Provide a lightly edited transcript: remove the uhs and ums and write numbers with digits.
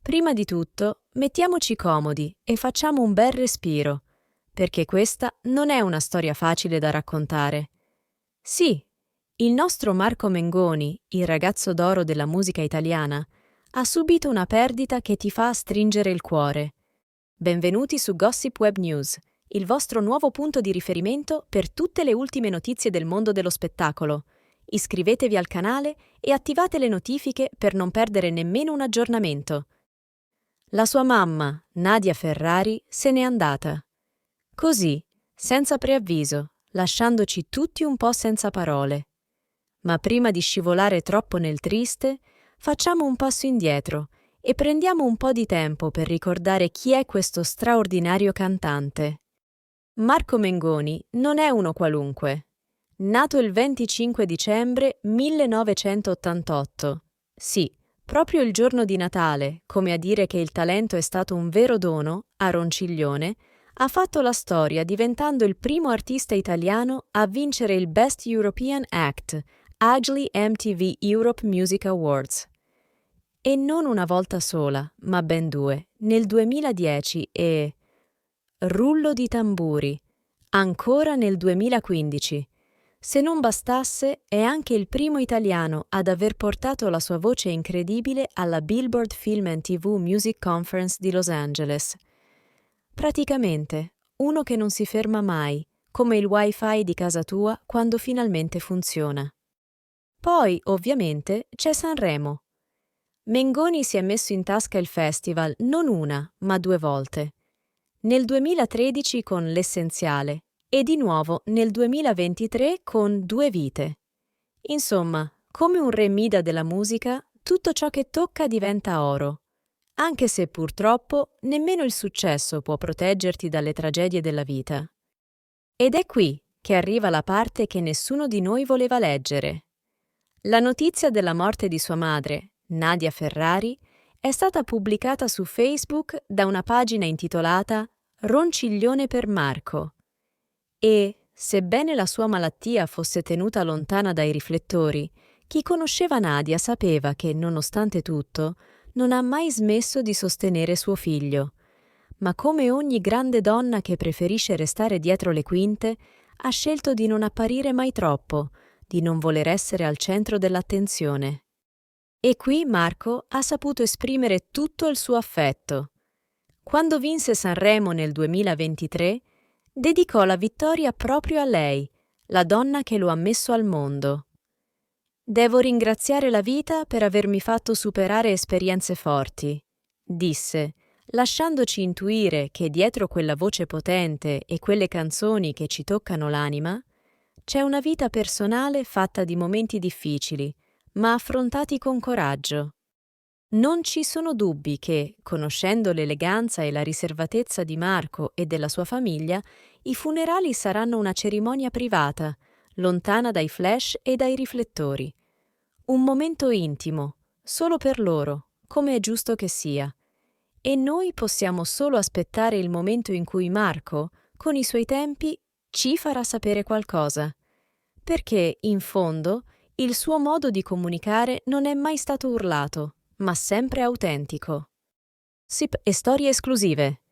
Prima di tutto, mettiamoci comodi e facciamo un bel respiro, perché questa non è una storia facile da raccontare. Sì, il nostro Marco Mengoni, il ragazzo d'oro della musica italiana, ha subito una perdita che ti fa stringere il cuore. Benvenuti su Gossip Web News, il vostro nuovo punto di riferimento per tutte le ultime notizie del mondo dello spettacolo. Iscrivetevi al canale e attivate le notifiche per non perdere nemmeno un aggiornamento. La sua mamma, Nadia Ferrari, se n'è andata. Così, senza preavviso, lasciandoci tutti un po' senza parole. Ma prima di scivolare troppo nel triste, facciamo un passo indietro e prendiamo un po' di tempo per ricordare chi è questo straordinario cantante. Marco Mengoni non è uno qualunque. Nato il 25 dicembre 1988. Sì, proprio il giorno di Natale, come a dire che il talento è stato un vero dono, a Ronciglione, ha fatto la storia diventando il primo artista italiano a vincere il Best European Act, AGLI MTV Europe Music Awards. E non una volta sola, ma ben due, nel 2010 e... rullo di tamburi, ancora nel 2015. Se non bastasse, è anche il primo italiano ad aver portato la sua voce incredibile alla Billboard Film and TV Music Conference di Los Angeles. Praticamente, uno che non si ferma mai, come il wifi di casa tua quando finalmente funziona. Poi, ovviamente, c'è Sanremo. Mengoni si è messo in tasca il festival non una, ma due volte. Nel 2013 con L'Essenziale e di nuovo nel 2023 con Due vite. Insomma, come un re Mida della musica, tutto ciò che tocca diventa oro. Anche se purtroppo nemmeno il successo può proteggerti dalle tragedie della vita. Ed è qui che arriva la parte che nessuno di noi voleva leggere. La notizia della morte di sua madre, Nadia Ferrari, è stata pubblicata su Facebook da una pagina intitolata Ronciglione per Marco. E, sebbene la sua malattia fosse tenuta lontana dai riflettori, chi conosceva Nadia sapeva che, nonostante tutto, non ha mai smesso di sostenere suo figlio. Ma come ogni grande donna che preferisce restare dietro le quinte, ha scelto di non apparire mai troppo, di non voler essere al centro dell'attenzione. E qui Marco ha saputo esprimere tutto il suo affetto. Quando vinse Sanremo nel 2023, dedicò la vittoria proprio a lei, la donna che lo ha messo al mondo. «Devo ringraziare la vita per avermi fatto superare esperienze forti», disse, lasciandoci intuire che dietro quella voce potente e quelle canzoni che ci toccano l'anima, c'è una vita personale fatta di momenti difficili, ma affrontati con coraggio. Non ci sono dubbi che, conoscendo l'eleganza e la riservatezza di Marco e della sua famiglia, i funerali saranno una cerimonia privata, lontana dai flash e dai riflettori. Un momento intimo, solo per loro, come è giusto che sia. E noi possiamo solo aspettare il momento in cui Marco, con i suoi tempi, ci farà sapere qualcosa. Perché, in fondo, il suo modo di comunicare non è mai stato urlato, ma sempre autentico. Sip e storie esclusive.